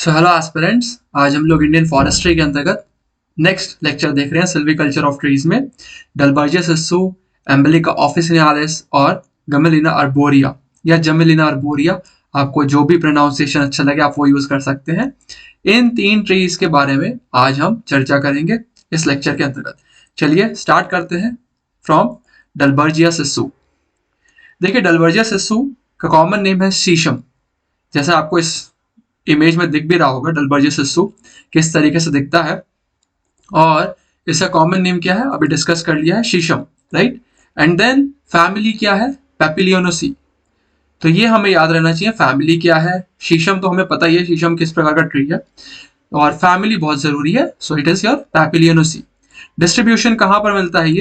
So hello aspirants, आज हम लोग इंडियन फॉरेस्ट्री के अंतर्गत नेक्स्ट लेक्चर देख रहे हैं सिल्वीकल्चर ऑफ ट्रीज में डलबर्जिया सिस्सू, एम्बेलिका ऑफिसिनालिस और गमेलिना अर्बोरिया या जमेलिना अर्बोरिया। आपको जो भी प्रोनाउंसिएशन अच्छा लगे आप वो यूज कर सकते हैं। इन तीन ट्रीज के बारे में आज हम चर्चा करेंगे इस लेक्चर के अंतर्गत। चलिए स्टार्ट करते हैं फ्रॉम डलबर्जिया सिस्सू। देखिए, डलबर्जिया सिस्सू का कॉमन नेम है शीशम। जैसा आपको इस इमेज में दिख भी रहा होगा डलबर्जिया सिस्सू किस तरीके से दिखता है, और इसका कॉमन नेम क्या है अभी डिस्कस कर लिया है, शीशम, राइट। एंड देन फैमिली क्या है, पेपिलियोनेसी। तो ये हमें याद रहना चाहिए, फैमिली क्या है। शीशम तो हमें पता ही है शीशम किस प्रकार का ट्री है, और फैमिली बहुत जरूरी है। So it is your papilionaceae. Distribution कहाँ पर मिलता है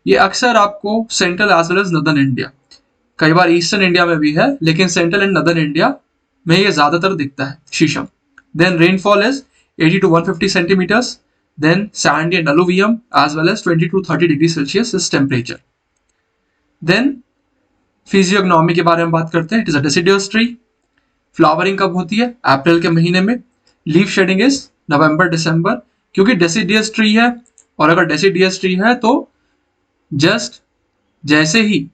ये अक्सर आपको central as well as northern India, कई बार ईस्टर्न इंडिया में भी है, लेकिन सेंट्रल एंड नदर्न इंडिया में ये ज्यादातर दिखता है shisham. Then rainfall is 80 to 150 centimetres. Then sandy and alluvium as well as 20 to 30 degree Celsius is temperature. Then physiognomy के बारे में बात करते हैं। It is a deciduous tree. Flowering कब होती है, अप्रैल के महीने में। Leaf shedding is November December, क्योंकि डेसिडियस ट्री है, और अगर डेसिडियस ट्री है तो जस्ट जैसे ही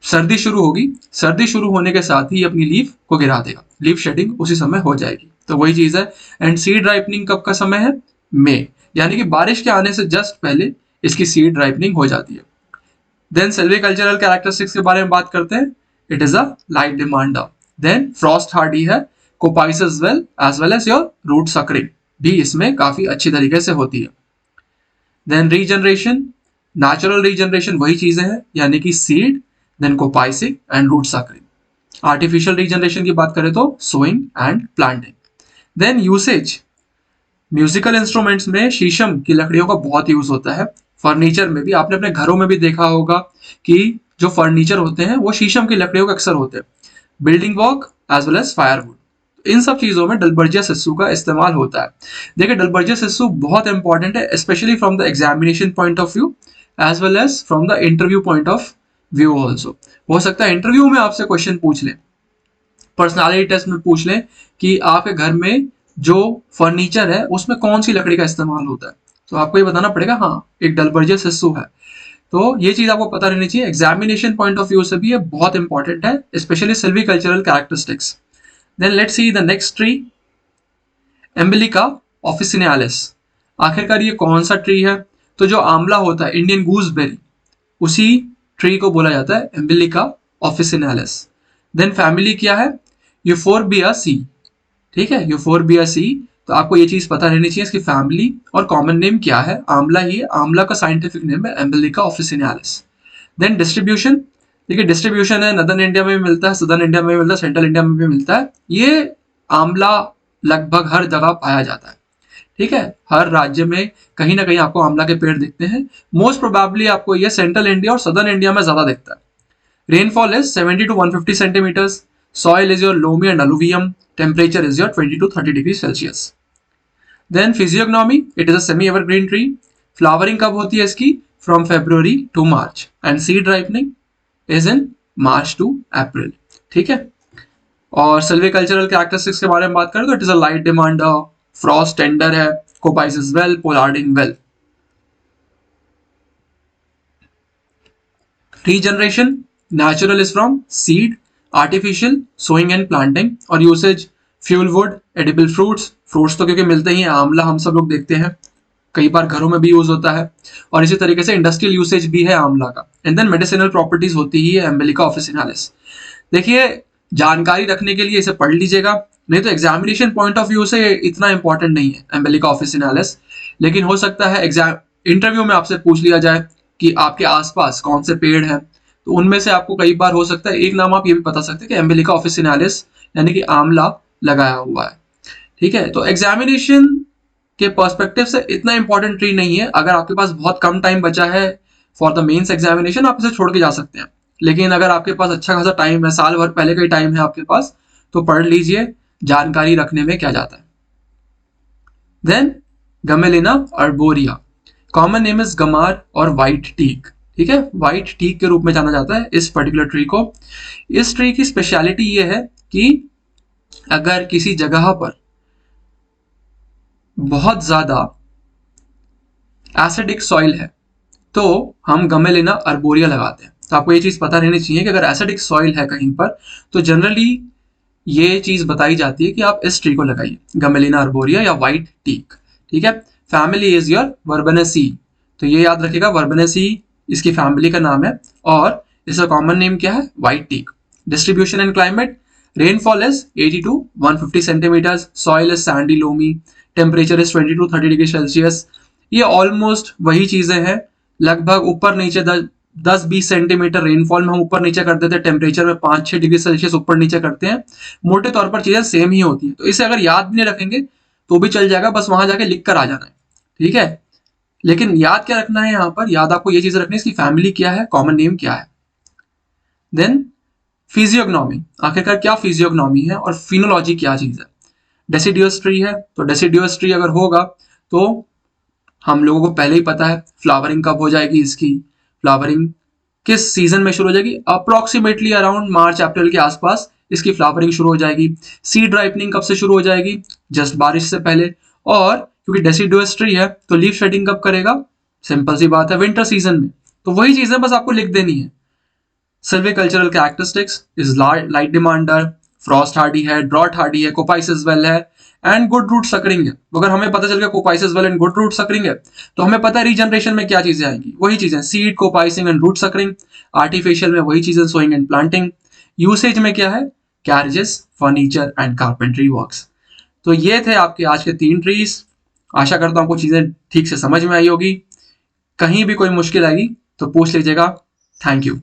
सर्दी शुरू होगी, सर्दी शुरू होने के साथ ही अपनी लीफ को गिरा देगा, लीफ शेडिंग उसी समय हो जाएगी। तो वही चीज है। एंड सीड राइपनिंग कब का समय है, मई, यानी कि बारिश के आने से जस्ट पहले इसकी सीड राइपनिंग हो जाती है। देन सिल्वीकल्चरल कैरेक्टरिस्टिक्स के बारे में बात करते हैं। It is a light demander. Then frost hardy है, coppice as well as your root suckering भी इसमें काफी अच्छी तरीके से होती है। देन रीजनरेशन, नेचुरल रीजनरेशन वही चीजें हैं, यानी कि seed, then coppicing and root suckering. Artificial regeneration की बात करें तो sowing and planting. Then usage, musical instruments में शीशम की लकड़ियों का बहुत यूज होता है। फर्नीचर में भी आपने अपने घरों में भी देखा होगा कि जो फर्नीचर होते हैं वो शीशम की लकड़ियों के अक्सर होते हैं। Building work as well as firewood, इन सब चीजों में डलबर्जिया सिस्सू का इस्तेमाल होता है। देखिए, डलबर्जिया सिस्सू बहुत इंपॉर्टेंट है, especially from the examination point of view as well as from the interview point of view also. हो सकता है इंटरव्यू में आपसे क्वेश्चन पूछ लें, पर्सनालिटी टेस्ट में पूछ लें कि आपके घर में जो फर्नीचर है उसमें कौन सी लकड़ी का इस्तेमाल होता है, तो आपको ये बताना पड़ेगा हाँ एक डलबर्जिया सिस्सू है। तो ये चीज आपको पता रहनी चाहिए, एग्जामिनेशन पॉइंट ऑफ व्यू से भी ये बहुत इंपॉर्टेंट है, specially silvicultural characteristics. Then let's see the next tree, Emblica officinalis. आखिरकार ये कौन सा ट्री है, तो जो आंवला होता है, इंडियन गूसबेरी, उसी ट्री को बोला जाता है एम्बेलिका ऑफिसिनालिस। देन फैमिली क्या है, यूफोरबियासी, ठीक है, यूफोरबियासी। तो आपको ये चीज पता रहनी चाहिए इसकी फैमिली, और कॉमन नेम क्या है, आंवला ही है, आंवला का साइंटिफिक नेम है एम्बेलिका ऑफिसिनालिस। देन डिस्ट्रीब्यूशन, देखिए डिस्ट्रीब्यूशन है, नदर्न इंडिया में भी मिलता है, सदर्न इंडिया में भी मिलता है, सेंट्रल इंडिया में भी मिलता है। ये आंवला लगभग हर जगह पाया जाता है, ठीक है, हर राज्य में कहीं ना कहीं आपको आंवला के पेड़ दिखते हैं। मोस्ट प्रोबेबली आपको ये सेंट्रल इंडिया और सदर्न इंडिया में ज्यादा दिखता है। Rainfall is 70 to 150 centimetres. Soil is your loamy and alluvium. Temperature is your 20 to 30 degree Celsius. Then physiognomy, it is a semi evergreen tree. Flowering कब होती है इसकी, from February to March, and seed ripening is in March to April, ठीक है। और silvicultural characteristics के बारे में बात करें तो it is a light demander, frost tender है, coppice well, pollarding well. Regeneration, natural is from seed, artificial sowing and planting, और usage fuel wood, edible fruits, fruits तो क्योंकि मिलते ही हैं, आंवला हम सब लोग देखते हैं, कई बार घरों में भी यूज होता है, और इसी तरीके से इंडस्ट्रियल यूसेज भी है आंवला का। एंड देन मेडिसिनल प्रॉपर्टीज होती ही है एम्बेलिका ऑफिसिनालिस। देखिए, जानकारी रखने के लिए इसे पढ़ लीजिएगा, नहीं तो एग्जामिनेशन पॉइंट ऑफ व्यू से इतना इंपॉर्टेंट नहीं है एम्बेलिका ऑफिसिनालिस, लेकिन हो सकता है एग्जाम इंटरव्यू में आपसे पूछ लिया जाए कि आपके आसपास कौन से पेड़ हैं, तो उनमें से आपको कई बार हो सकता है एक नाम आप ये भी बता सकते हैं कि एम्बेलिका ऑफिसिनालिस यानी कि आंवला लगाया हुआ है, ठीक है। तो एग्जामिनेशन के पर्सपेक्टिव से इतना इंपॉर्टेंट ट्री नहीं है। अगर आपके पास बहुत कम टाइम बचा है फॉर द मेंस एग्जामिनेशन, आप इसे छोड़ के जा सकते हैं, लेकिन अगर आपके पास अच्छा खासा टाइम है, साल भर पहले का ही टाइम है आपके पास, तो पढ़ लीजिए, जानकारी रखने में क्या जाता है। देन गमेलिना अर्बोरिया, कॉमन नेम इज गमार और व्हाइट टीक, ठीक है, व्हाइट टीक के रूप में जाना जाता है इस पर्टिकुलर ट्री को। इस ट्री की स्पेशलिटी ये है कि अगर किसी जगह पर बहुत ज्यादा एसिडिक सॉइल है तो हम गमेलिना अर्बोरिया लगाते हैं। तो आपको ये चीज पता रहनी चाहिए कि अगर एसिडिक सॉइल है कहीं पर तो जनरली ये चीज बताई जाती है कि आप इस ट्री को लगाइए, गमेलिना अर्बोरिया या व्हाइट टीक। ठीक है। फैमिली इज योर वर्बेनेसी, तो ये याद रखिएगा, वर्बेनेसी इसकी फैमिली का नाम है और इसका कॉमन नेम क्या है, white teak. Distribution and climate, rainfall is 80 to 150 centimetres, soil is sandy loamy, temperature is 20 to 30 degree Celsius. ये ऑलमोस्ट वही चीजें हैं, लगभग ऊपर नीचे 10-20 सेंटीमीटर रेनफॉल में हम ऊपर नीचे कर देते हैं, टेम्परेचर में 5-6 डिग्री सेल्सियस ऊपर नीचे करते हैं। मोटे तौर पर चीजें सेम ही होती है, तो इसे अगर याद भी नहीं रखेंगे तो भी चल जाएगा, बस वहां जाके लिख कर आ जाना है। ठीक है। लेकिन याद क्या रखना है, यहाँ पर याद आपको ये चीज रखनी है, इसकी फैमिली क्या है, कॉमन नेम क्या है। देन फिजियोग्नॉमी, आखिरकार क्या फिजियोग्नॉमी है और फिनोलॉजी क्या चीज है। डेसिडियस ट्री है तो डेसिडियस ट्री अगर होगा तो हम लोगों को पहले ही पता है फ्लावरिंग कब हो जाएगी, इसकी फ्लावरिंग किस सीजन में शुरू हो जाएगी, अप्रोक्सीमेटली अराउंड मार्च अप्रैल के आसपास इसकी फ्लावरिंग शुरू हो जाएगी। सीड राइपनिंग कब से शुरू हो जाएगी, जस्ट बारिश से पहले। और क्योंकि डेसिडुअस ट्री है तो लीफ शेडिंग कब करेगा, सिंपल सी बात है, विंटर सीजन में। तो वही चीजें बस आपको लिख देनी है। Silvicultural characteristics is light demander, frost hardy है, ड्रॉट हार्डी है, कोपाइसिस वेल है एंड गुड रूट सकरिंग है। अगर हमें पता चल गया coppices well and good root suckering है तो हमें पता है रीजनरेशन में क्या चीजें आएंगी, वही चीजें seed, coppicing and root suckering. Artificial में वही चीजें सोइंग एंड प्लांटिंग। यूसेज में क्या है, carriages, furniture and carpentry works. तो ये थे आपके आज के 3 ट्रीज। आशा करता हूं आपको चीजें ठीक से समझ में आई होगी। कहीं भी कोई मुश्किल आएगी तो पूछ लीजिएगा। Thank you.